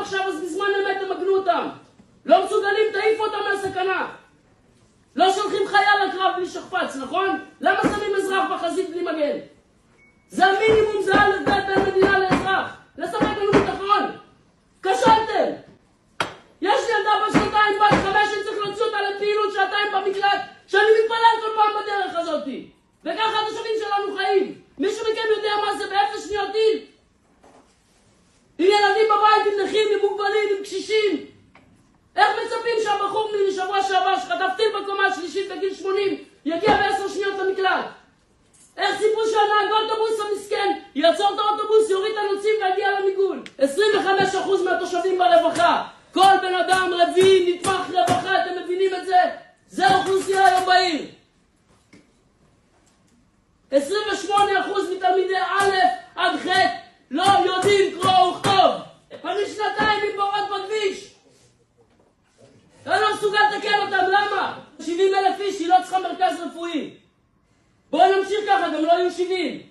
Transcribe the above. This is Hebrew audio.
עכשיו, אז בזמן אמת תמגנו אותם. לא מסוגלים, תעיפו אותם מהסכנה. לא שולחים חייל לקרב בלי שכפ"ץ, נכון? למה שמים אזרח בחזית בלי מגן? זה המינימום, זה ההבדל בין מדינה לאזרח. לספק לנו ביטחון. כשלתם. יש לי ילדה בת 2 בת 5, אני צריך להוציא אותה לפעילות 2 במקלט, שאני מתפלל כל פעם בדרך הזאת. וככה התושבים שלנו חיים. מישהו מכם יודע מה זה ב0 שניות טיל? עם ילדים בבית, עם נכים, עם מוגבלים, עם קשישים. איך מצפים שהבחור משבוע שעבר שחטף טיל בקומה השלישית בגיל 80 יגיע ב10 שניות למקלט? איך ציפו שהנהג אוטובוס המסכן יעצור את האוטובוס, יוריד את הנוסעים ויגיע למיגון? 25% מהתושבים ברווחה. כל בן אדם רביעי נתמך רווחה, אתם מבינים את זה? זה האוכלוסייה היום בעיר. 28% מתלמידי א' עד ח' לא יודעים קרוא וכתוב. אני 2 עם בורות בכביש. אני לא מסוגל לתקן אותם, למה? 70,000 איש, היא לא צריכה מרכז רפואי. בואו נמשיך ככה, גם לא יהיו 70.